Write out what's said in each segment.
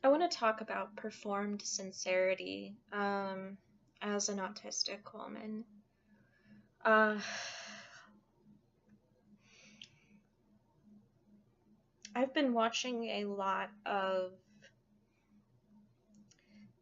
I want to talk about performed sincerity as an autistic woman. Uh, I've been watching a lot of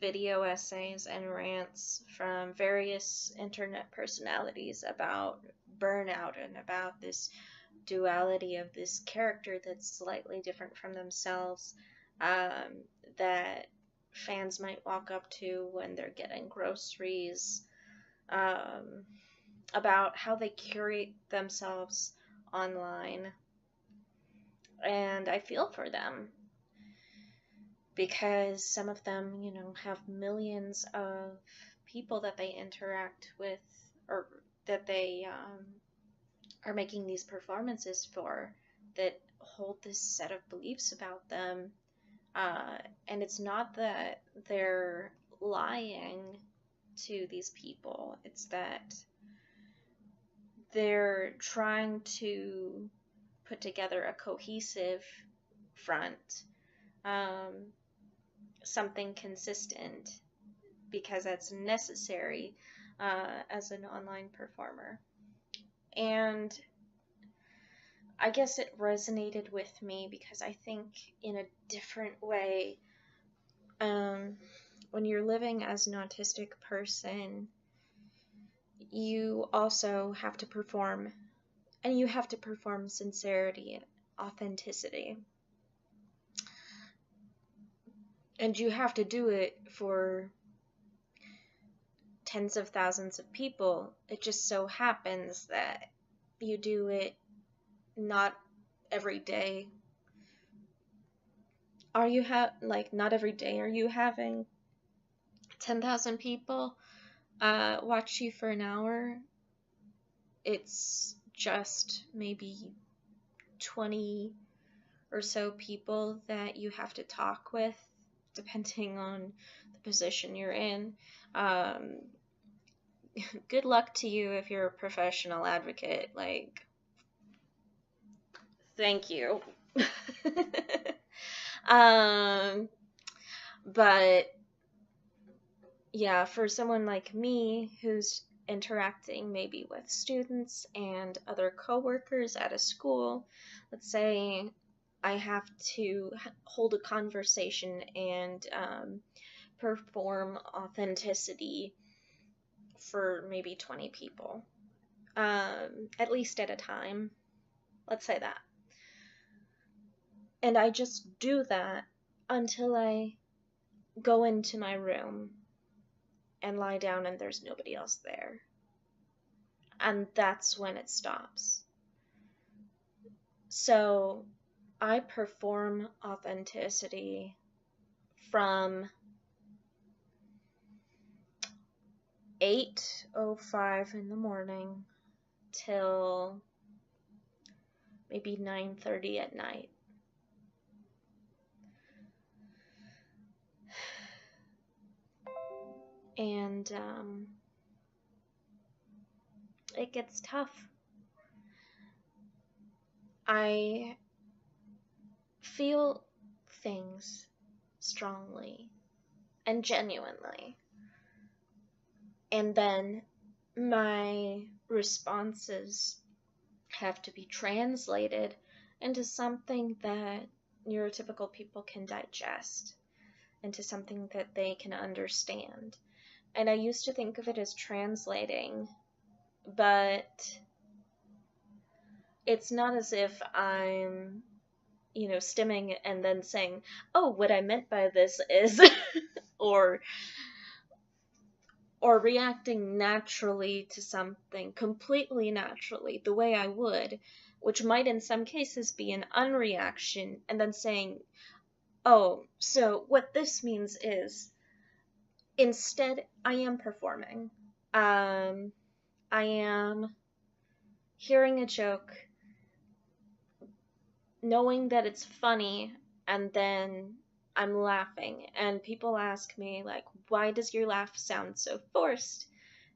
video essays and rants from various internet personalities about burnout and about this duality of this character that's slightly different from themselves, um, that fans might walk up to when they're getting groceries, um, about how they curate themselves online. And I feel for them because some of them, have millions of people that they interact with, or that they are making these performances for, that hold this set of beliefs about them. And it's not that they're lying to these people, it's that they're trying to put together a cohesive front, um, something consistent, because that's necessary as an online performer. And I guess it resonated with me because I think in a different way, when you're living as an autistic person, you also have to perform, and you have to perform sincerity and authenticity. And you have to do it for tens of thousands of people. It just so happens that you do it not every day. Not every day are you having 10,000 people watch you for an hour? It's just maybe 20 or so people that you have to talk with, depending on the position you're in. Good luck to you if you're a professional advocate. Thank you. But yeah, for someone like me who's interacting maybe with students and other coworkers at a school, let's say I have to hold a conversation and perform authenticity for maybe 20 people, at least at a time. Let's say that. And I just do that until I go into my room and lie down and there's nobody else there. And that's when it stops. So I perform authenticity from 8:05 in the morning till maybe 9:30 at night. And it gets tough. I feel things strongly and genuinely. And then my responses have to be translated into something that neurotypical people can digest, into something that they can understand. And I used to think of it as translating, but it's not as if I'm, stimming and then saying, oh, what I meant by this is, or reacting naturally to something, completely naturally, the way I would, which might in some cases be an unreaction, and then saying, oh, so what this means is, instead, I am performing. I am hearing a joke, knowing that it's funny, and then I'm laughing. And people ask me, why does your laugh sound so forced?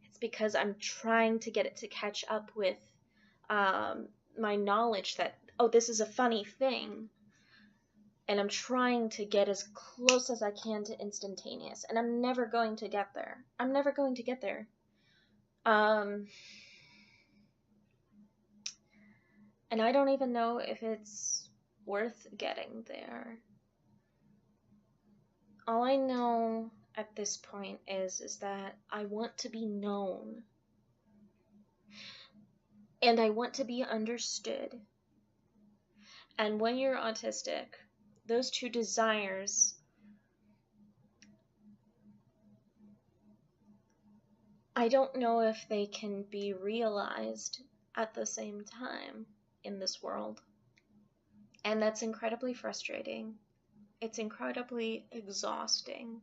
It's because I'm trying to get it to catch up with my knowledge that, oh, this is a funny thing. And I'm trying to get as close as I can to instantaneous, and I'm never going to get there. I'm never going to get there. And I don't even know if it's worth getting there. All I know at this point is that I want to be known. And I want to be understood. And when you're autistic, those two desires I don't know if they can be realized at the same time in this world. And that's incredibly frustrating. It's incredibly exhausting.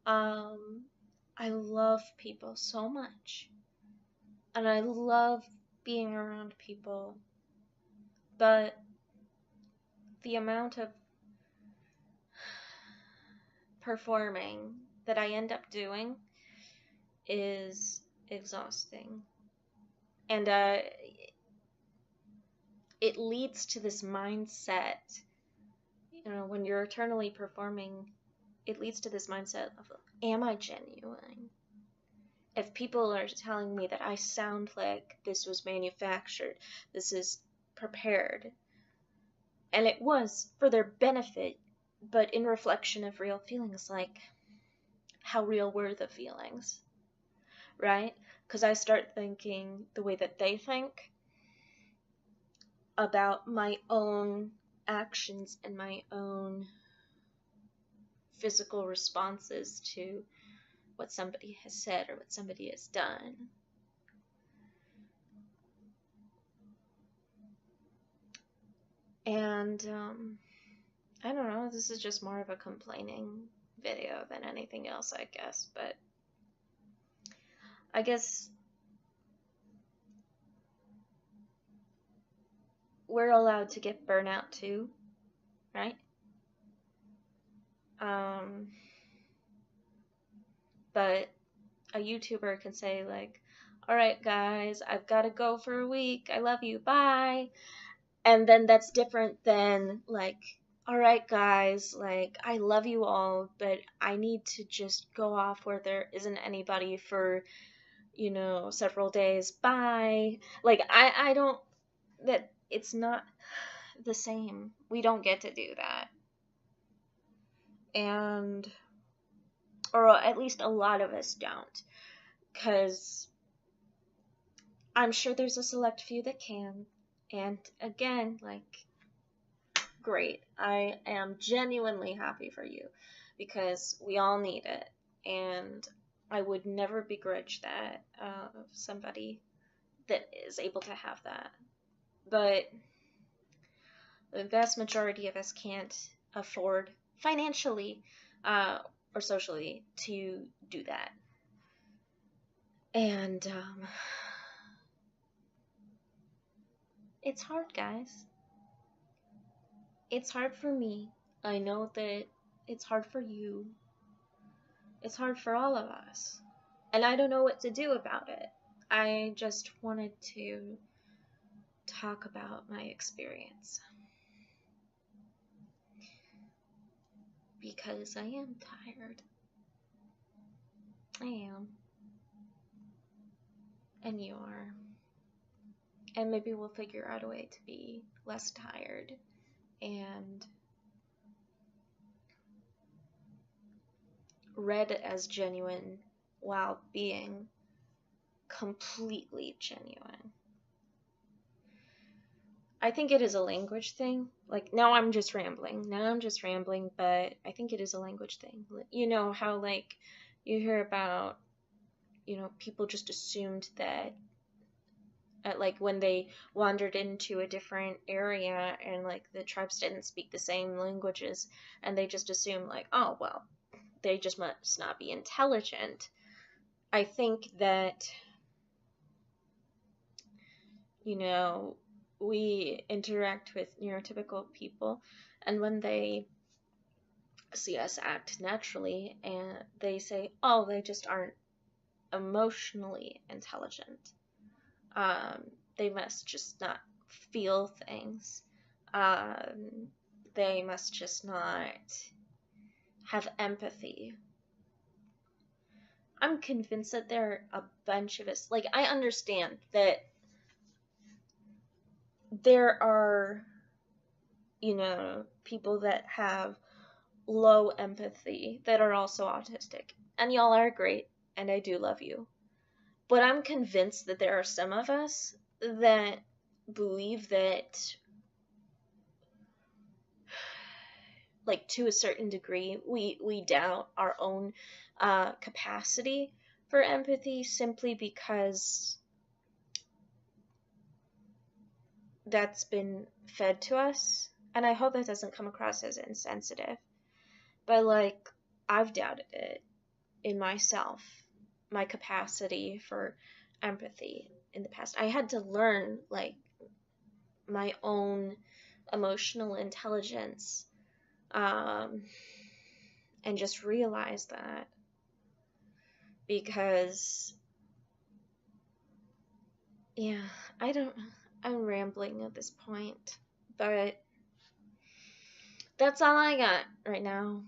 I love people so much. And I love being around people. But the amount of performing that I end up doing is exhausting. And it leads to this mindset, when you're eternally performing, it leads to this mindset of, am I genuine? If people are telling me that I sound like this was manufactured, this is prepared, and it was for their benefit, but in reflection of real feelings, like, how real were the feelings, right? Because I start thinking the way that they think about my own actions and my own physical responses to what somebody has said or what somebody has done. And I don't know, this is just more of a complaining video than anything else, I guess, but I guess we're allowed to get burnout too, right? But a YouTuber can say, like, alright guys, I've got to go for a week, I love you, bye. And then that's different than, like, alright guys, like, I love you all, but I need to just go off where there isn't anybody for, several days, bye. Like, I don't, that, it's not the same. We don't get to do that. And, or at least a lot of us don't. Because I'm sure there's a select few that can. And again, like, great. I am genuinely happy for you because we all need it. And I would never begrudge that of somebody that is able to have that. But the vast majority of us can't afford financially or socially to do that. And it's hard, guys. It's hard for me. I know that it's hard for you. It's hard for all of us. And I don't know what to do about it. I just wanted to talk about my experience. Because I am tired. I am. And you are. And maybe we'll figure out a way to be less tired and read as genuine while being completely genuine. I think it is a language thing. Like, now I'm just rambling, but I think it is a language thing. You know how, like, you hear about, people just assumed that, like, when they wandered into a different area and, like, the tribes didn't speak the same languages, and they just assumed, like, oh, well, they just must not be intelligent. I think that, we interact with neurotypical people, and when they see us act naturally, and they say, oh, they just aren't emotionally intelligent. They must just not feel things. they must just not have empathy. I'm convinced that there are a bunch of us. Like, I understand that there are, people that have low empathy that are also autistic. And y'all are great, and I do love you. But I'm convinced that there are some of us that believe that, like, to a certain degree, we doubt our own capacity for empathy simply because that's been fed to us. And I hope that doesn't come across as insensitive. But, like, I've doubted it in myself, my capacity for empathy in the past. I had to learn, like, my own emotional intelligence, and just realize that, because, yeah, I'm rambling at this point, but that's all I got right now.